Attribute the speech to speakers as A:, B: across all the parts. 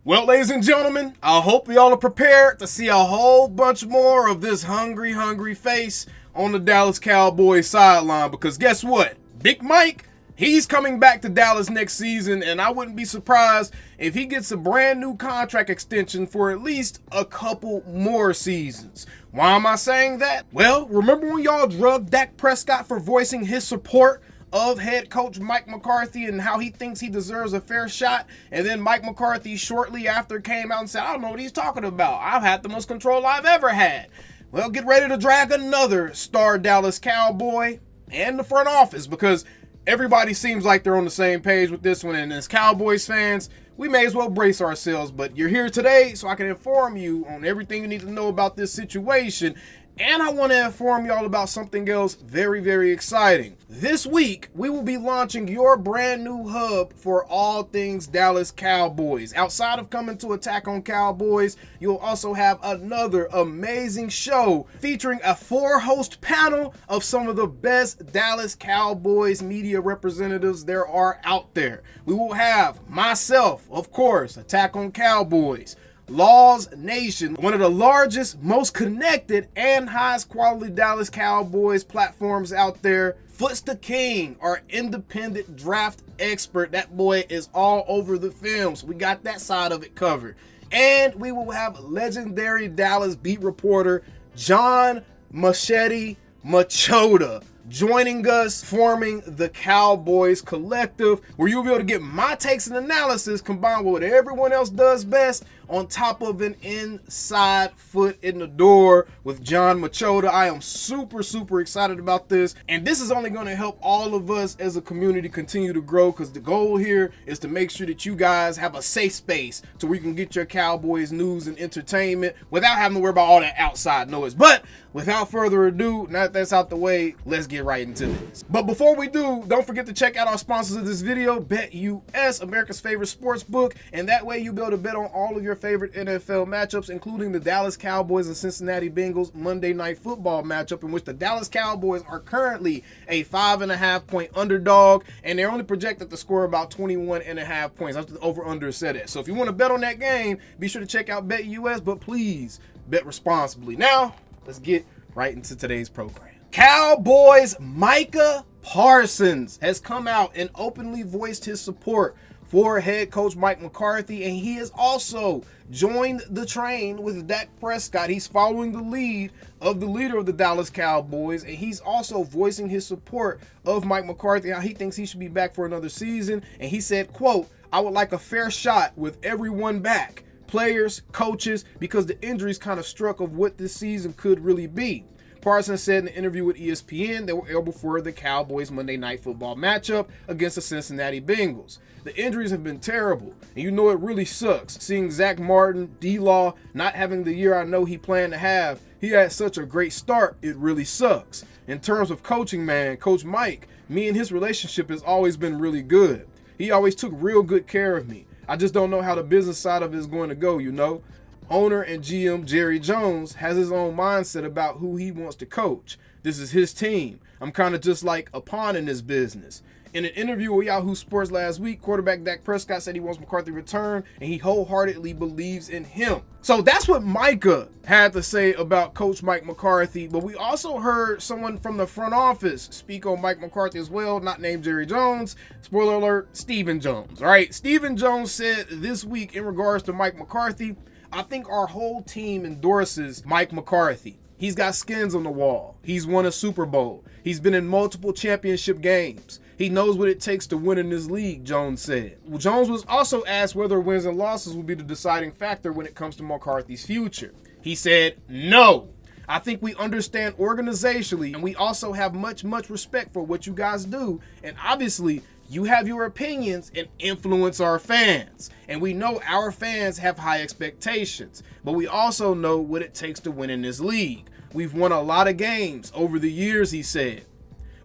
A: Well, ladies and gentlemen, I hope y'all are prepared to see a whole bunch more of this hungry face on the Dallas Cowboys sideline, because guess what? Big Mike, he's coming back to Dallas next season, and I wouldn't be surprised if he gets a brand new contract extension for at least a couple more seasons. Why am I saying that? Well, remember when y'all drugged Dak Prescott for voicing his support of head coach Mike McCarthy and how he thinks he deserves a fair shot? And then Mike McCarthy shortly after came out and said, I don't know what he's talking about. I've had the most control I've ever had. Well, get ready to drag another star Dallas Cowboy and the front office, because everybody seems like they're on the same page with this one. And as Cowboys fans, we may as well brace ourselves. But you're here today so I can inform you on everything you need to know about this situation. And I want to inform y'all about something else very exciting. This week, we will be launching your brand new hub for all things Dallas Cowboys. Outside of coming to Attack on Cowboys, you'll also have another amazing show featuring a 4-host panel of some of the best Dallas Cowboys media representatives there are out there. We will have myself, of course, Attack on Cowboys, Laws Nation, one of the largest, most connected, and highest quality Dallas Cowboys platforms out there. Foots the King, our independent draft expert. That boy is all over the film, so we got that side of it covered. And we will have legendary Dallas beat reporter John Machete Machota joining us, forming the Cowboys Collective, where you'll be able to get my takes and analysis combined with what everyone else does best, on top of an inside foot in the door with John Machota. I am super excited about this, and this is only going to help all of us as a community continue to grow, because the goal here is to make sure that you guys have a safe space to where you can get your Cowboys news and entertainment without having to worry about all that outside noise. But without further ado, now that that's out the way, let's get right into this. But before we do, don't forget to check out our sponsors of this video, BetUS, America's favorite sports book, and that way you'll be able to bet on all of your favorite NFL matchups, including the Dallas Cowboys and Cincinnati Bengals Monday Night Football matchup, in which the Dallas Cowboys are currently a 5.5-point underdog, and they're only projected to score about 21.5 points. That's the over-under set it. So if you want to bet on that game, be sure to check out BetUS, but please bet responsibly. Now, let's get right into today's program. Cowboys Micah Parsons has come out and openly voiced his support for head coach Mike McCarthy, and he has also joined the train with Dak Prescott. He's following the lead of the leader of the Dallas Cowboys, and he's also voicing his support of Mike McCarthy, how he thinks he should be back for another season. And he said, quote, I would like a fair shot with everyone back, players, coaches, because the injuries kind of struck of what this season could really be. Parsons said in an interview with ESPN they were able for the Cowboys Monday Night Football matchup against the Cincinnati Bengals. The injuries have been terrible, and you know it really sucks seeing Zach Martin, D-Law not having the year I know he planned to have. He had such a great start, it really sucks. In terms of coaching, man, Coach Mike, me and his relationship has always been really good. He always took real good care of me. I just don't know how the business side of it is going to go, you know. Owner and GM Jerry Jones has his own mindset about who he wants to coach. This is his team. I'm kind of just like a pawn in this business. In an interview with Yahoo Sports last week, quarterback Dak Prescott said he wants McCarthy to return, and he wholeheartedly believes in him. So that's what Micah had to say about Coach Mike McCarthy. But we also heard someone from the front office speak on Mike McCarthy as well, not named Jerry Jones. Spoiler alert, Stephen Jones. All right, Stephen Jones said this week in regards to Mike McCarthy, I think our whole team endorses Mike McCarthy. He's got skins on the wall. He's won a Super Bowl. He's been in multiple championship games. He knows what it takes to win in this league, Jones said. Well, Jones was also asked whether wins and losses will be the deciding factor when it comes to McCarthy's future. He said, no. I think we understand organizationally, and we also have much respect for what you guys do. And obviously, you have your opinions and influence our fans. And we know our fans have high expectations, but we also know what it takes to win in this league. We've won a lot of games over the years, he said.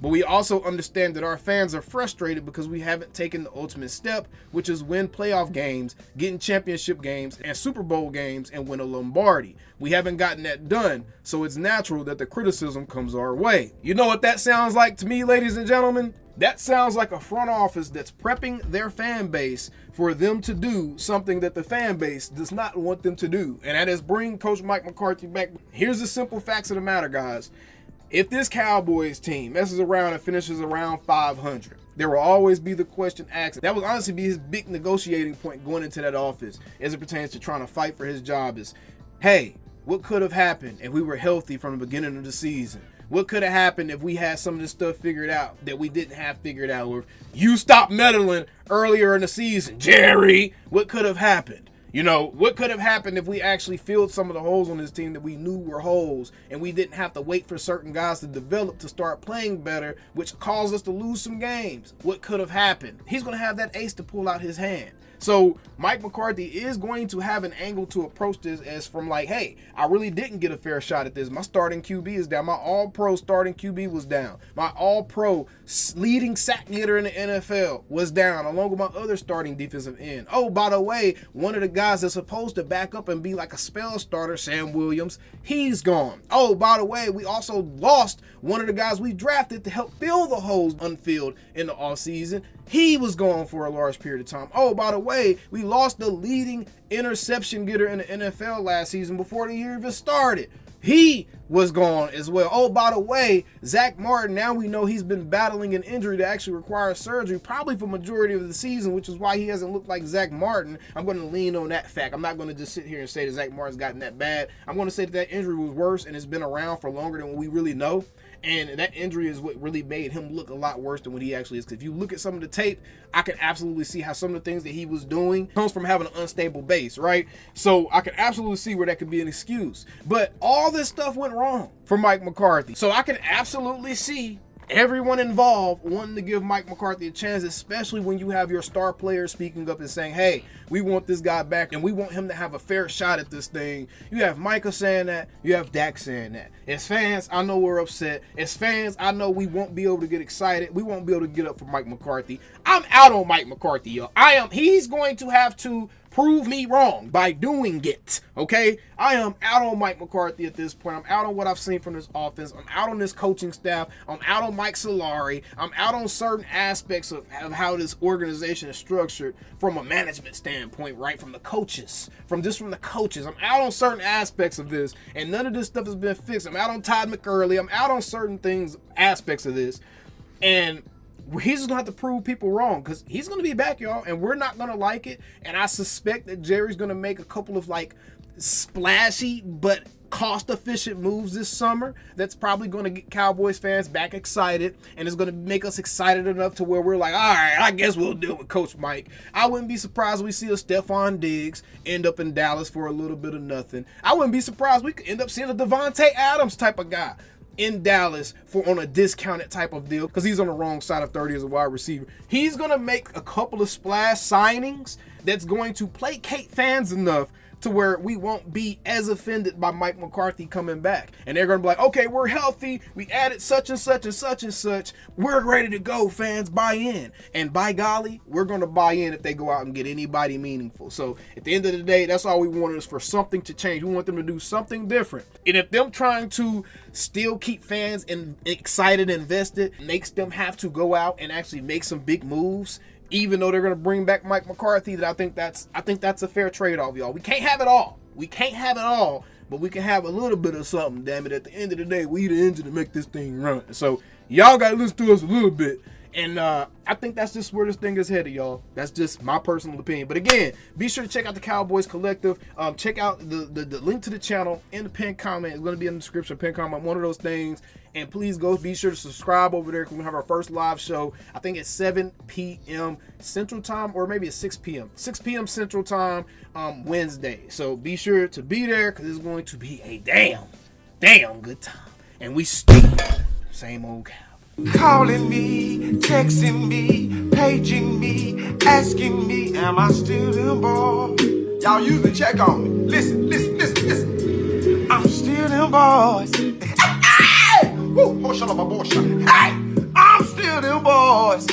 A: But we also understand that our fans are frustrated because we haven't taken the ultimate step, which is win playoff games, getting championship games and Super Bowl games, and win a Lombardi. We haven't gotten that done, so it's natural that the criticism comes our way. You know what that sounds like to me, ladies and gentlemen? That sounds like a front office that's prepping their fan base for them to do something that the fan base does not want them to do. And that is bring Coach Mike McCarthy back. Here's the simple facts of the matter, guys. If this Cowboys team messes around and finishes around 500, there will always be the question asked. That would honestly be his big negotiating point going into that office as it pertains to trying to fight for his job is, hey, what could have happened if we were healthy from the beginning of the season? What could have happened if we had some of this stuff figured out that we didn't have figured out? Or you stopped meddling earlier in the season, Jerry. What could have happened? You know, what could have happened if we actually filled some of the holes on this team that we knew were holes and we didn't have to wait for certain guys to develop to start playing better, which caused us to lose some games? What could have happened? He's going to have that ace to pull out his hand. So Mike McCarthy is going to have an angle to approach this as from like, hey, I really didn't get a fair shot at this. My starting QB is down. My all-pro starting QB was down. My all-pro leading sack getter in the NFL was down, along with my other starting defensive end. Oh, by the way, one of the guys that's supposed to back up and be like a spell starter, Sam Williams, he's gone. Oh, by the way, we also lost one of the guys we drafted to help fill the holes unfilled in the offseason. He was gone for a large period of time. Oh, by the way, we lost the leading interception getter in the NFL last season before the year even started. He was gone as well. Oh, by the way, Zach Martin, now we know he's been battling an injury that actually requires surgery probably for majority of the season, which is why he hasn't looked like Zach Martin. I'm going to lean on that fact. I'm not going to just sit here and say that Zach Martin's gotten that bad. I'm going to say that that injury was worse and it's been around for longer than we really know. And that injury is what really made him look a lot worse than what he actually is. Because if you look at some of the tape, I can absolutely see how some of the things that he was doing comes from having an unstable base, right? So I can absolutely see where that could be an excuse. But all this stuff went wrong for Mike McCarthy. So I can absolutely see everyone involved wanting to give Mike McCarthy a chance, especially when you have your star players speaking up and saying, hey, we want this guy back and we want him to have a fair shot at this thing. You have Micah saying that. You have Dak saying that. As fans, I know we're upset. As fans, I know we won't be able to get excited. We won't be able to get up for Mike McCarthy. I'm out on Mike McCarthy, yo. He's going to have to prove me wrong by doing it, okay? I am out on Mike McCarthy at this point. I'm out on what I've seen from this offense. I'm out on this coaching staff. I'm out on Mike Solari. I'm out on certain aspects of how this organization is structured from a management standpoint, right? From the coaches. From the coaches. I'm out on certain aspects of this, and none of this stuff has been fixed. I'm out on Todd McCurley. I'm out on certain things, aspects of this, and he's just gonna have to prove people wrong because he's gonna be back, y'all, and we're not gonna like it. And I suspect that Jerry's gonna make a couple of like splashy but cost-efficient moves this summer that's probably gonna get Cowboys fans back excited, and it's gonna make us excited enough to where we're like, all right, I guess we'll deal with Coach Mike. I wouldn't be surprised we see a Stephon Diggs end up in Dallas for a little bit of nothing. I wouldn't be surprised we could end up seeing a Devontae Adams type of guy in Dallas on a discounted type of deal because he's on the wrong side of 30 as a wide receiver. He's going to make a couple of splash signings that's going to placate fans enough to where we won't be as offended by Mike McCarthy coming back. And they're going to be like, okay, we're healthy. We added such and such and such and such. We're ready to go, fans. Buy in. And by golly, we're going to buy in if they go out and get anybody meaningful. So at the end of the day, that's all we want is for something to change. We want them to do something different. And if them trying to still keep fans excited, invested, makes them have to go out and actually make some big moves, even though they're going to bring back Mike McCarthy, that I think that's a fair trade-off, y'all. We can't have it all. We can't have it all, but we can have a little bit of something, damn it. At the end of the day, we the engine to make this thing run. So y'all got to listen to us a little bit. And I think that's just where this thing is headed, y'all. That's just my personal opinion. But again, be sure to check out the Cowboys Collective. Check out the link to the channel in the pinned comment. It's going to be in the description, pinned comment, one of those things. And please go be sure to subscribe over there because we have our first live show. I think it's 7 p.m. Central Time, or maybe it's 6 p.m. 6 p.m. Central Time Wednesday. So be sure to be there because it's going to be a damn good time. And we still same old cow.
B: Calling me, texting me, paging me, asking me, am I still them boys? Y'all usually check on me. Listen. I'm still them boys. Hey! Woo! Oh, shut up, my boy. Hey! I'm still them boys.